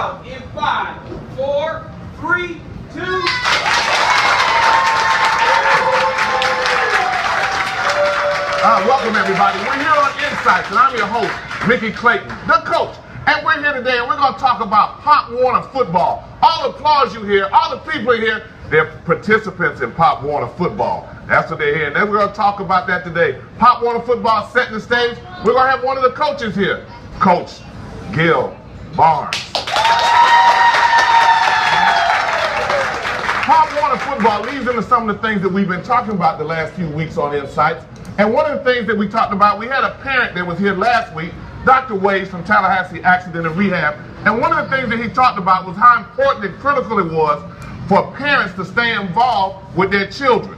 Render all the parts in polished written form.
out in 5, 4, 3, 2. Welcome everybody. We're here on Insights, and I'm your host, Mickey Clayton, the coach. And we're here today, and we're going to talk about Pop Warner football. All the applause you hear, all the people here, they're participants in Pop Warner football. That's what they're here, and then we're going to talk about that today. Pop Warner football setting the stage. We're going to have one of the coaches here, Coach Gil Barnes. Pop Warner football leads into some of the things that we've been talking about the last few weeks on Insights. And one of the things that we talked about, we had a parent that was here last week, Dr. Ways from Tallahassee Accident and Rehab. And one of the things that he talked about was how important and critical it was for parents to stay involved with their children.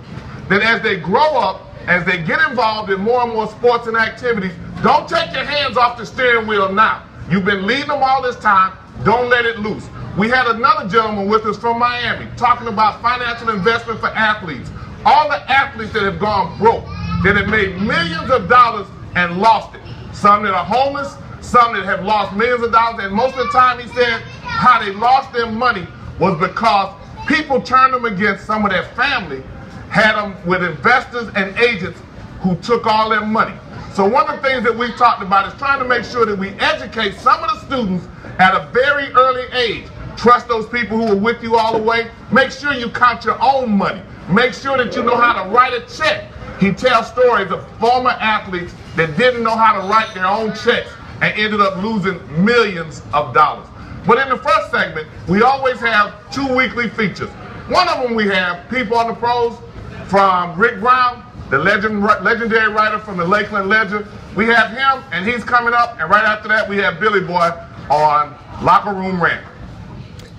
That as they grow up, as they get involved in more and more sports and activities, don't take your hands off the steering wheel now. You've been leading them all this time. Don't let it loose. We had another gentleman with us from Miami talking about financial investment for athletes. All the athletes that have gone broke, that have made millions of dollars and lost it. Some that are homeless, some that have lost millions of dollars, and most of the time he said how they lost their money was because people turned them against some of their family, had them with investors and agents who took all their money. So one of the things that we talked about is trying to make sure that we educate some of the students at a very early age. Trust those people who are with you all the way. Make sure you count your own money. Make sure that you know how to write a check. He tells stories of former athletes that didn't know how to write their own checks and ended up losing millions of dollars. But in the first segment, we always have 2 weekly features. One of them we have People on the Pros from Rick Brown, the legendary writer from the Lakeland Ledger. We have him, and he's coming up. And right after that, we have Billy Boy on Locker Room Rant.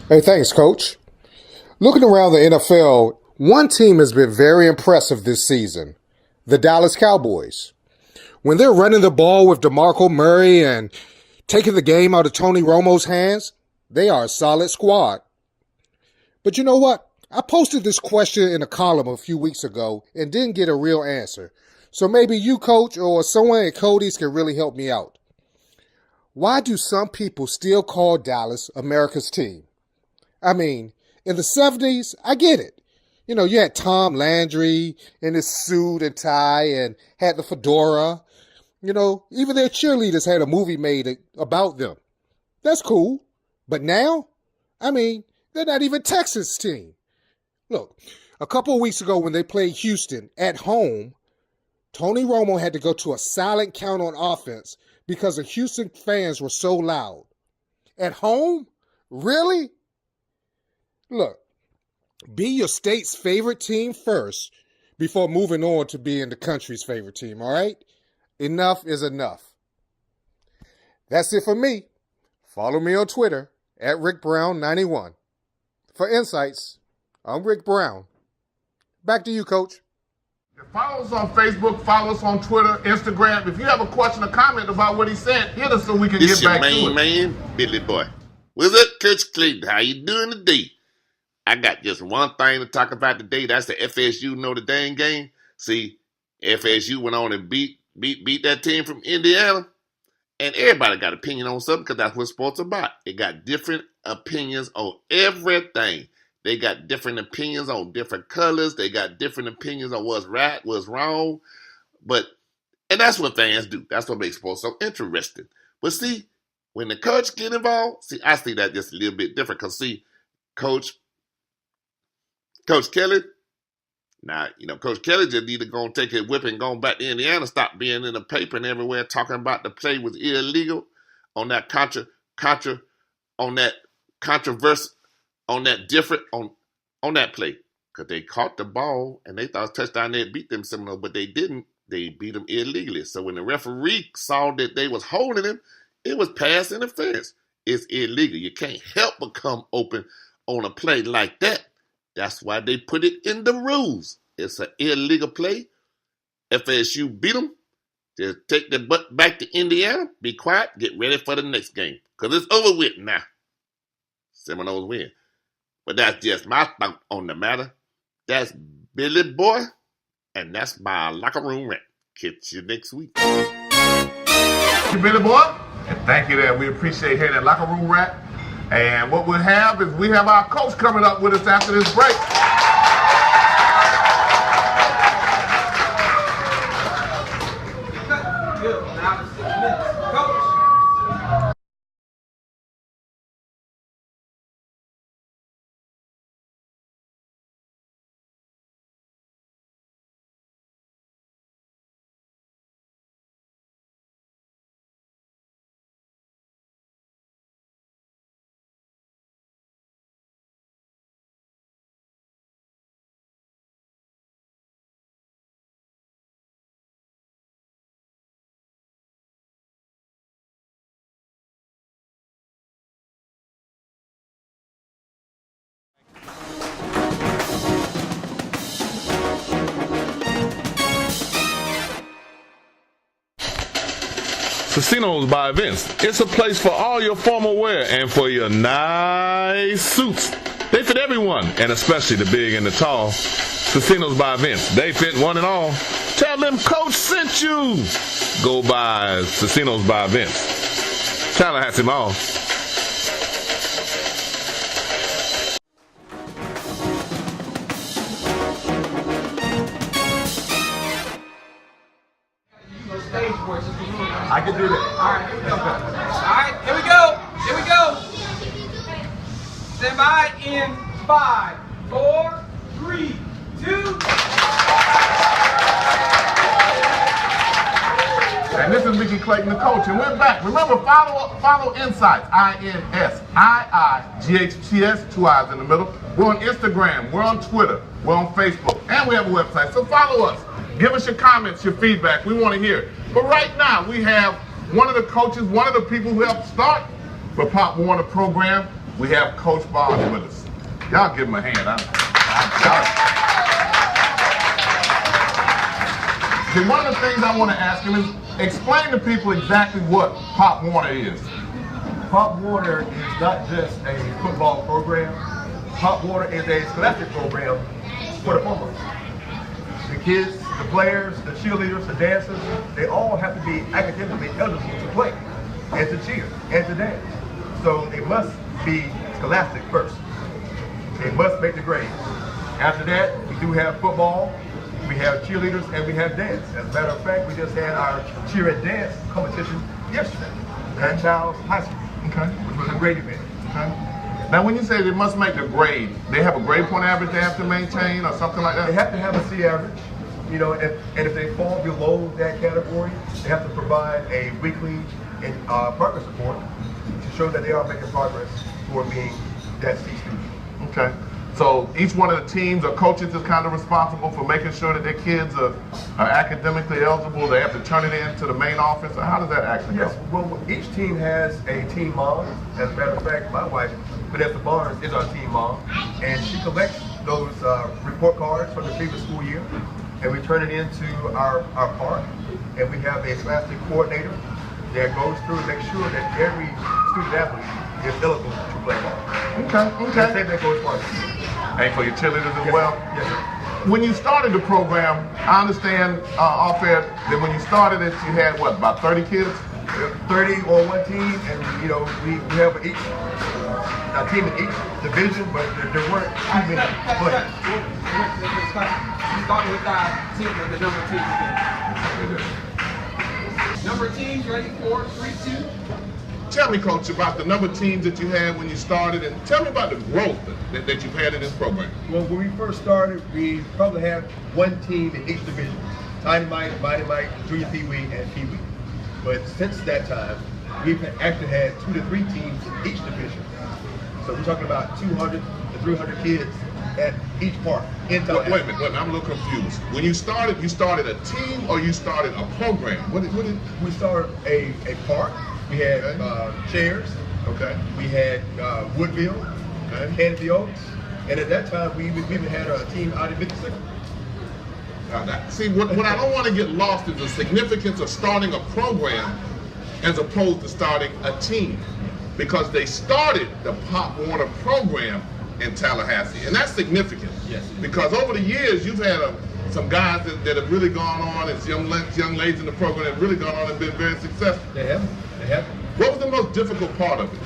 Hey, thanks, Coach. Looking around the NFL, one team has been very impressive this season, the Dallas Cowboys. When they're running the ball with DeMarco Murray and taking the game out of Tony Romo's hands, they are a solid squad. But you know what? I posted this question in a column a few weeks ago and didn't get a real answer. So maybe you, Coach, or someone at Cody's can really help me out. Why do some people still call Dallas America's team? I mean, in the 70s, I get it. You know, you had Tom Landry in his suit and tie and had the fedora. You know, even their cheerleaders had a movie made about them. That's cool. But now, I mean, they're not even Texas' team. Look, a couple of weeks ago when they played Houston at home, Tony Romo had to go to a silent count on offense because the Houston fans were so loud. At home? Really? Look, be your state's favorite team first before moving on to being the country's favorite team, all right? Enough is enough. That's it for me. Follow me on Twitter at RickBrown91. For Insights, I'm Rick Brown. Back to you, Coach. Follow us on Facebook, follow us on Twitter, Instagram. If you have a question or comment about what he said, hit us so we can get back to it. This your main man, Billy Boy. What's up, Coach Clayton? How you doing today? I got just one thing to talk about today. That's the FSU Notre Dame game. See, FSU went on and beat that team from Indiana. And everybody got opinion on something because that's what sports about. They got different opinions on everything. They got different opinions on different colors. They got different opinions on what's right, what's wrong. And that's what fans do. That's what makes sports so interesting. But see, when the coach get involved, see, I see that just a little bit different. Because see, Coach Kelly, now, you know, Coach Kelly just need to go and take his whip and go back to Indiana, stop being in the paper and everywhere talking about the play was illegal on that controversy, on that play. Because they caught the ball and they thought it was a touchdown, they beat them Seminole, but they didn't. They beat them illegally. So when the referee saw that they was holding him, it was pass interference. It's illegal. You can't help but come open on a play like that. That's why they put it in the rules. It's an illegal play. FSU beat them. Just take the butt back to Indiana. Be quiet. Get ready for the next game. Because it's over with now. Seminoles win. But that's just my thought on the matter. That's Billy Boy. And that's my locker room rant. Catch you next week. Thank you, Billy Boy. And thank you there. We appreciate hearing that locker room rant. And what we'll have is we have our coach coming up with us after this break. Good. Now to 6 minutes. Coach. Casinos by Vince. It's a place for all your formal wear and for your nice suits. They fit everyone, and especially the big and the tall. Casinos by Vince. They fit one and all. Tell them Coach sent you. Go by Casinos by Vince. Tallahassee Mall. I can do that. All right, here we go. All right, here we go. Here we go. Stand by in 5, 4, 3, 2. And this is Mickey Clayton, the coach, and we're back. Remember, follow Insights, INSIIGHTS, 2 I's in the middle. We're on Instagram, we're on Twitter, we're on Facebook, and we have a website. So follow us. Give us your comments, your feedback. We want to hear it. But right now, we have one of the coaches, one of the people who helped start the Pop Warner program. We have Coach Barnes with us. Y'all give him a hand. See, one of the things I want to ask him is explain to people exactly what Pop Warner is. Pop Warner is not just a football program. Pop Warner is a scholastic program for the football. The kids, the players, the cheerleaders, the dancers, they all have to be academically eligible to play and to cheer and to dance. So they must be scholastic first. They must make the grade. After that, we do have football, we have cheerleaders, and we have dance. As a matter of fact, we just had our cheer and dance competition yesterday at Childs High School, which was a great event. Now, when you say they must make the grade, they have a grade point average they have to maintain or something like that? They have to have a C average, you know, and if they fall below that category, they have to provide a weekly progress report to show that they are making progress toward being that C student. Okay. So each one of the teams or coaches is kind of responsible for making sure that their kids are academically eligible. They have to turn it in to the main office. Or how does that actually go? Yes, well, each team has a team mom. As a matter of fact, my wife, Vanessa Barnes, is our team mom, and she collects those report cards from the previous school year, and we turn it into our park, and we have a scholastic coordinator that goes through and makes sure that every student athlete is eligible to play ball. Okay. And same thing goes for us. And for your cheerleaders as well? Yes, sir. When you started the program, I understand off air that when you started it, you had what, about 30 kids? 30 on one team, and you know we have a team in each division, but there weren't too many players. Starting with our team, the number of teams again. Number of teams, ready? 4, 3, 2. Tell me, Coach, about the number of teams that you had when you started, and tell me about the growth that you've had in this program. Well, when we first started, we probably had one team in each division: Tiny Mike, Mighty Mike, Junior Pee Wee, and Pee Wee. But since that time, we've actually had 2 to 3 teams in each division. So we're talking about 200 to 300 kids at each park in Tallahassee. Wait a minute, I'm a little confused. When you started a team or you started a program? What did we started a park. We had chairs. Okay. We had Woodville, Canopy Oaks, and at that time we even had a team out in Mississippi. See, what I don't want to get lost is the significance of starting a program as opposed to starting a team, because they started the Pop Warner program in Tallahassee, and that's significant. Yes. Because over the years you've had some guys that have really gone on, and young ladies in the program that have really gone on and been very successful. They have. What was the most difficult part of it?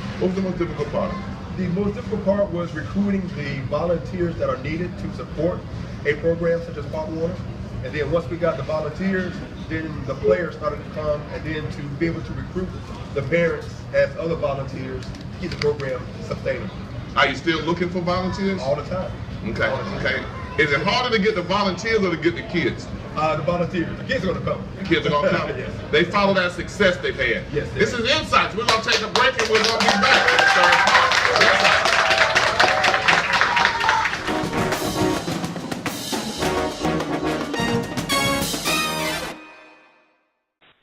The most difficult part was recruiting the volunteers that are needed to support a program such as Pop Warner. And then once we got the volunteers, then the players started to come, and then to be able to recruit the parents as other volunteers to keep the program sustainable. Are you still looking for volunteers? All the time. Okay, okay. Is it harder to get the volunteers or to get the kids? The volunteers. The kids are going to come. The kids are going to come. Yes. They follow that success they've had. Yes, they This have. is Insights. We're going to take a break and we're going to be back.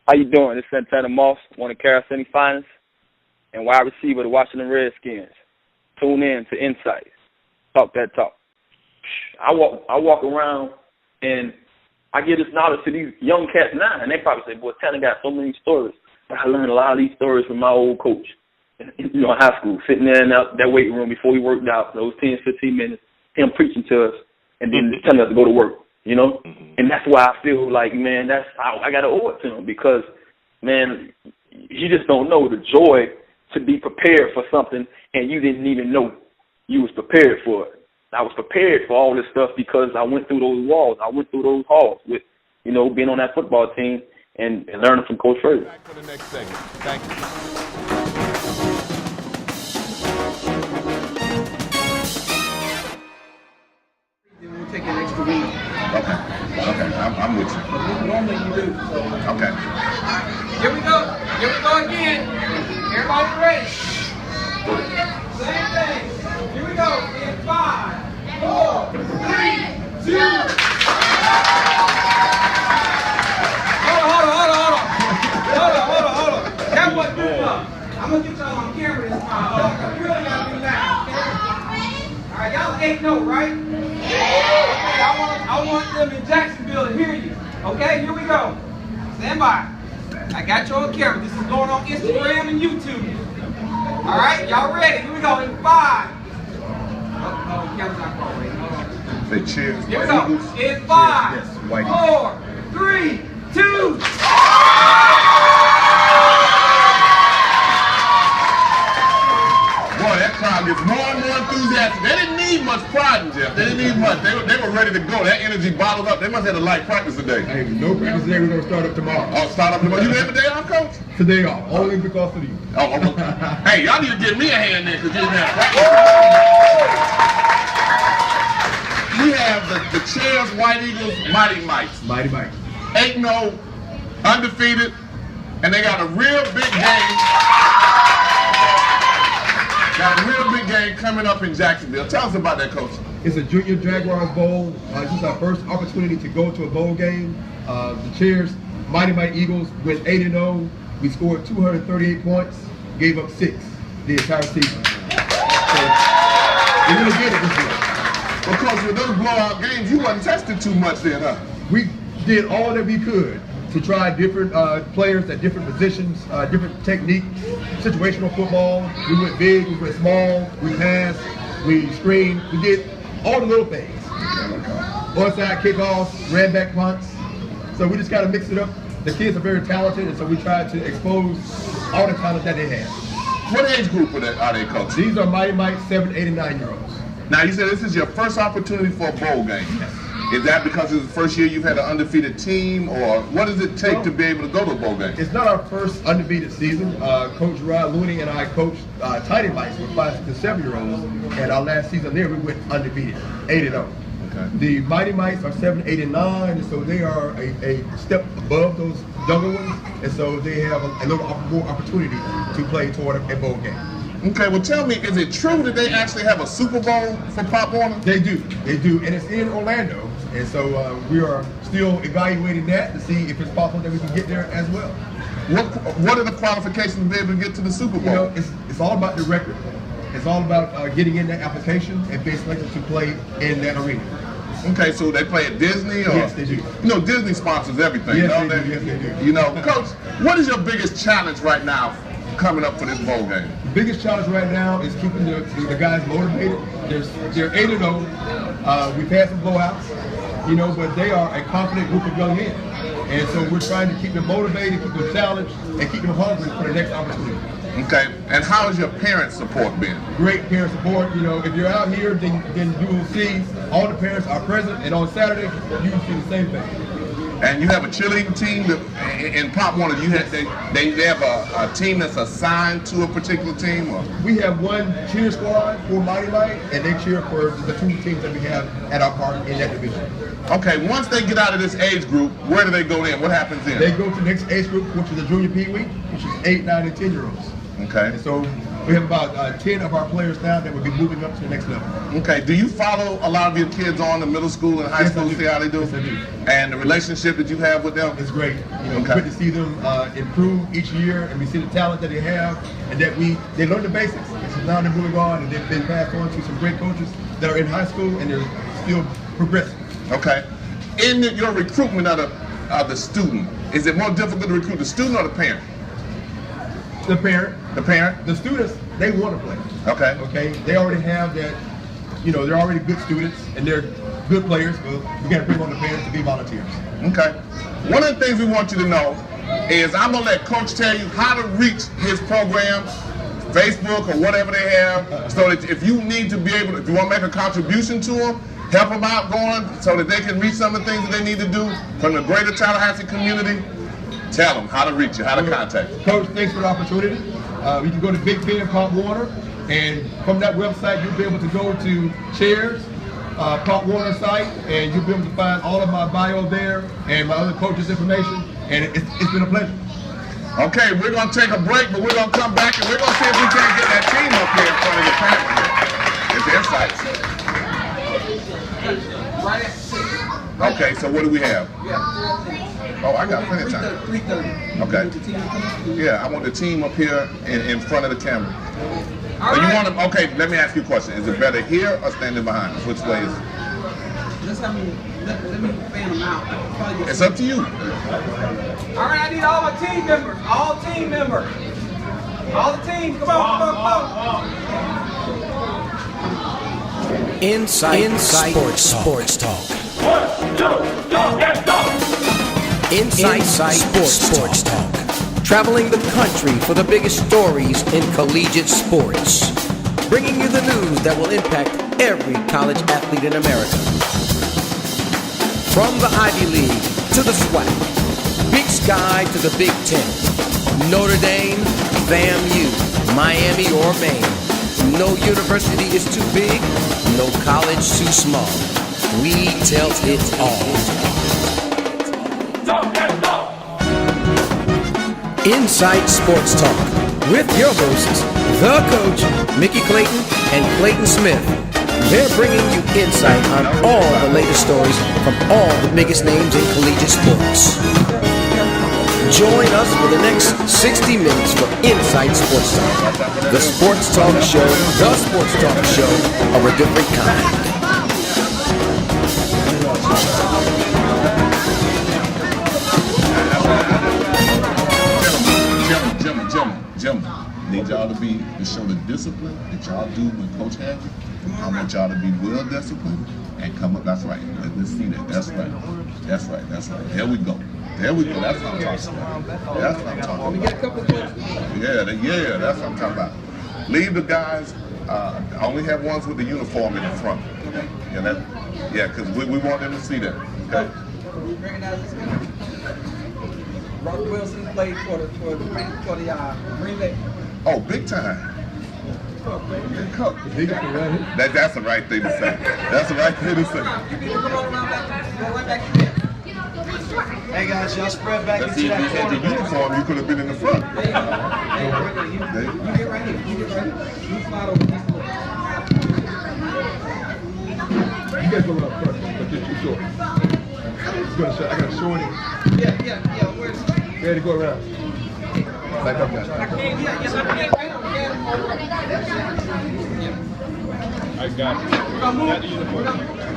How you doing? This is Santana Moss, one of Carroll City finest and wide receiver of the Washington Redskins. Tune in to Insights. Talk that talk. I walk around and I give this knowledge to these young cats now, and they probably say, boy, Tanner got so many stories. But I learned a lot of these stories from my old coach, in high school, sitting there in that weight room before we worked out, those 10, 15 minutes, him preaching to us, and then just telling us to go to work, you know? And that's why I feel like, man, I got to owe it to him because, man, you just don't know the joy to be prepared for something and you didn't even know you was prepared for it. I was prepared for all this stuff because I went through those walls. I went through those halls with, being on that football team and learning from Coach Frazier. Back for the next segment. Thank you. Then we'll take an extra week. Okay, I'm with you. Normally you do. So. Okay. Here we go. Here we go again. Everybody ready? Same thing. Here we go. In 5, 4, 3, 2. Hold on. That wasn't good enough. I'm going to get y'all on camera this time. You really got to do that. All right, y'all 8-0, right? Okay, I want them in Jacksonville to hear you. Okay, here we go. Stand by. I got you on camera. This is going on Instagram and YouTube. All right, y'all ready? Here we go in 5. Oh, camera's not far away. Hold on. Say cheers. Here we go. In 5, Yes, White 4, 3, 2. Boy, that crowd gets more and more enthusiastic. They didn't need much pride, Jeff. They didn't need much. They were ready to go. That energy bottled up. They must have had a light practice today. Hey, no practice today. We're going to start up tomorrow. Oh, start up tomorrow. You have a day off, Coach? Today off, only because of you. Oh, hey, y'all need to give me a hand there because you didn't have practice. We have the Cheers White Eagles Mighty Mites. Mighty Mike. 8-0, undefeated, and they got a real big game. Got a real big game coming up in Jacksonville. Tell us about that, Coach. It's a Junior Jaguars Bowl. This is our first opportunity to go to a bowl game. The Cheers Mighty Eagles went 8-0. We scored 238 points, gave up 6 the entire season. So we really did it this year. Well, Coach, with those blowout games, you wasn't tested too much then, huh? We did all that we could to try different players at different positions, different techniques, situational football. We went big, we went small, we passed, we screened, we did all the little things. Onside kickoffs, ran back punts. So we just kind of mixed it up. The kids are very talented, and so we tried to expose all the talent that they have. What age group are they, Coach? These are Mighty Mike 7, 8, and 9-year-olds. Now, you said this is your first opportunity for a bowl game. Yes. Is that because it's the first year you've had an undefeated team, or what does it take to be able to go to a bowl game? It's not our first undefeated season. Coach Rod Looney and I coached Tiny Mites with 5, 6, and 7-year-olds, and our last season there we went undefeated, 8-0. Okay. The Mighty Mites are 7, 8, and 9, and so they are a step above those younger ones, and so they have a little more opportunity to play toward a bowl game. Okay, well tell me, is it true that they actually have a Super Bowl for Pop Warner? They do, and it's in Orlando, and so we are still evaluating that to see if it's possible that we can get there as well. What are the qualifications to be able to get to the Super Bowl? You know, it's all about the record. It's all about getting in that application and being selected to play in that arena. Okay, so they play at Disney? Or, Yes, they do. You know, Disney sponsors everything. Yes, don't they do. Yes, they do. You know, Coach, what is your biggest challenge right now coming up for this bowl game? The biggest challenge right now is keeping the guys motivated. They're 8-0. We've had some blowouts, you know, but they are a confident group of young men. And so we're trying to keep them motivated, keep them challenged, and keep them hungry for the next opportunity. Okay, and how has your parent support been? Great parent support. You know, if you're out here, then you will see all the parents are present, and on Saturday, you will see the same thing. And you have a cheerleading team that, in Pop Warner, they have a team that's assigned to a particular team? Or? We have one cheer squad for Mighty Light, and they cheer for the two teams that we have at our park in that division. Okay, once they get out of this age group, where do they go then? What happens then? They go to the next age group, which is the junior Pee Wee, which is 8, 9, and 10-year-olds. Okay. And so we have about 10 of our players now that will be moving up to the next level. Okay. Do you follow a lot of your kids on the middle school and high school to see how they do? Yes, I do. And the relationship that you have with them? It's great. You know, Okay. good to see them improve each year, and we see the talent that they have, and that they learn the basics. And so now they're moving on, and they've been passed on to some great coaches that are in high school, and they're still progressing. Okay. In your recruitment of the student, is it more difficult to recruit the student or the parent? The parent. The parent? The students, they want to play. Okay. Okay. They already have that. You know, they're already good students and they're good players. But we got to bring on the parents to be volunteers. Okay. One of the things we want you to know is I'm gonna let Coach tell you how to reach his programs, Facebook or whatever they have, so that if you need to be able to, if you want to make a contribution to them, help them out going so that they can reach some of the things that they need to do from the greater Tallahassee community. Tell them how to reach you, how to contact you. Coach, thanks for the opportunity. You can go to Big Ben Pop Warner, and from that website, you'll be able to go to Chairs, Pop Warner site, and you'll be able to find all of my bio there and my other coaches' information, and it's been a pleasure. Okay, we're going to take a break, but we're going to come back and we're going to see if we can't get that team up here in front of the camera here. It's Insights. Right at 6. Okay, so what do we have? Yeah. Oh, I got plenty of time. 3:30. Okay. Yeah, I want the team up here in front of the camera. All So you right. want them? Okay, let me ask you a question. Is it better here or standing behind us? Which way is it? Let me fan them out. Probably It's up to you. All right, I need all my team members. All team members. All the team. Come on, come on, come on. Inside Sports Talk. Inside Sports Talk. Traveling the country for the biggest stories in collegiate sports. Bringing you the news that will impact every college athlete in America. From the Ivy League to the SWAC, Big Sky to the Big Ten, Notre Dame, FAMU, Miami or Maine. No university is too big, no college too small. We tell it all. Inside Sports Talk with your hosts, the coach, Mickey Clayton and Clayton Smith. They're bringing you insight on all the latest stories from all the biggest names in collegiate sports. Join us for the next 60 minutes for Inside Sports Talk, the sports talk show of a different kind. Gentlemen, need y'all to show the discipline that y'all do when Coach has you. I want y'all to be well disciplined and come up. That's right. Let's see that. That's right. That's right. That's right. There we go. There we go. That's what I'm talking about. That's what I'm talking about. Yeah, that's what I'm talking about. Leave the guys. I only have ones with the uniform in the front. Yeah, because we want them to see that. Okay. Rock Wilson played for the Green Bay. Oh, big time. That's the right thing to say. That's the right thing to say. You need to come on right back to them. Hey guys, y'all spread back Let's into see if that you had corner. the uniform, you could have been in the front. You get right here. You slide over. You guys go up first, but just too short. I got a shorty. Yeah. Where's Ready to go around. Back up, guys. I can't. I got you. Got the uniform.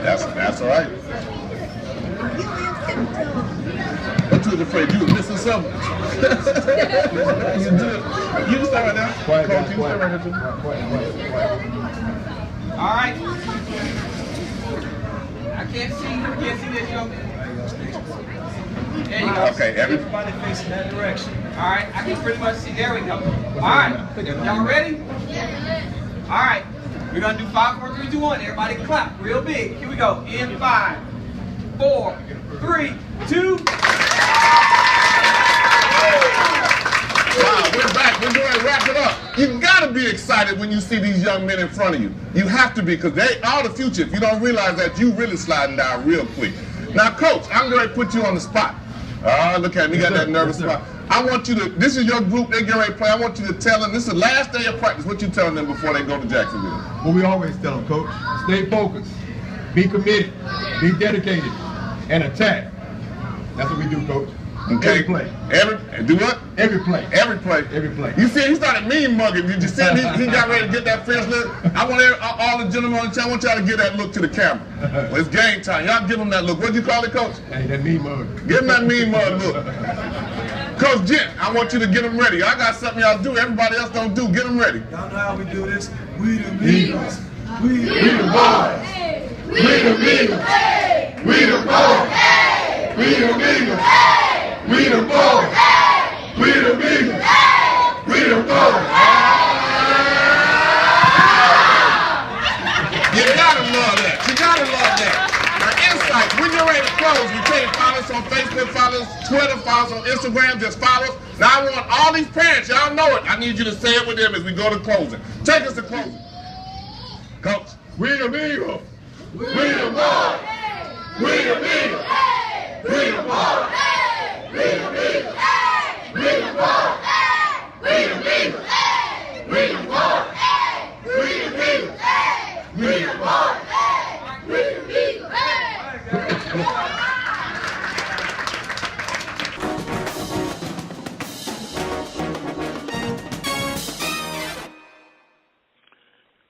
That's all right. What you was afraid you were missing something? You can start right now. Quiet, Coach, guys, you can quiet. start right now. Quiet. All right. I can't see this young man. There you go. Okay, Everybody facing that direction. All right. I can pretty much see. There we go. All right, y'all ready? All right, we're gonna do 5, 4, 3, 2, 1. Everybody clap real big. Here we go. In 5, 4, 3, 2. Wow, we're back. We're going to wrap it up. You got to be excited when you see these young men in front of you. You have to be, because they are the future. If you don't realize that, you really sliding down real quick. Now, Coach, I'm going to put you on the spot. Look at him. He got that nervous spot. I want you to, this is your group. They're getting ready to play. I want you to tell them, this is the last day of practice. What you telling them before they go to Jacksonville? What we always tell them, Coach, stay focused, be committed, be dedicated, and attack. That's what we do, Coach. Okay. Every play. Do what? Every play. Every play. Every play. You see, he started mean mugging. Did you see him? He got ready to get that fierce look. I want all the gentlemen on the channel, I want y'all to give that look to the camera. Well, it's game time. Y'all give him that look. What'd you call it, Coach? Hey, that mean mug. Give him that mean mug look. Coach Gent, I want you to get them ready. I got something y'all do everybody else don't do. Get them ready. Y'all know how we do this. We the Eagles. We the boys. We the Eagles. We the boys. We the Eagles. We the boys. We the Eagles. We the boys. You gotta love that. You gotta love that. Now, Insight, when you're ready to close, you can't follow us on Facebook, follow us Twitter, follow us on Instagram, just follow us. Now, I want all these parents, y'all know it. I need you to say it with them as we go to closing. Take us to closing. Coach. We the Eagles. We the boys. We the Eagles. We the boys. We the Eagles. We the boys. We the Eagles. We the boys. We the Eagles. We the boys. We the Eagles.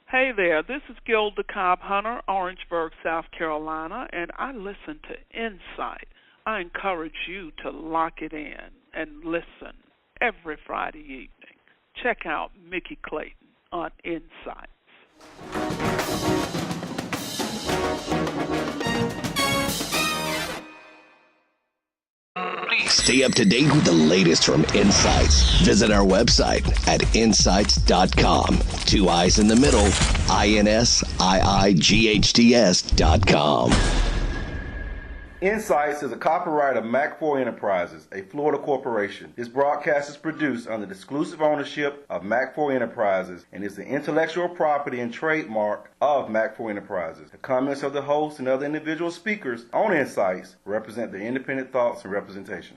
Hey there, this is Gilda Cobb Hunter, Orangeburg, South Carolina, and I listen to Insight. I encourage you to lock it in and listen every Friday evening. Check out Mickey Clayton on Insights. Stay up to date with the latest from Insights. Visit our website at insights.com. 2 I's in the middle, INSIIGHTS.com. Insights is a copyright of Mac4 Enterprises, a Florida corporation. This broadcast is produced under the exclusive ownership of Mac4 Enterprises and is the intellectual property and trademark of Mac4 Enterprises. The comments of the host and other individual speakers on Insights represent their independent thoughts and representation.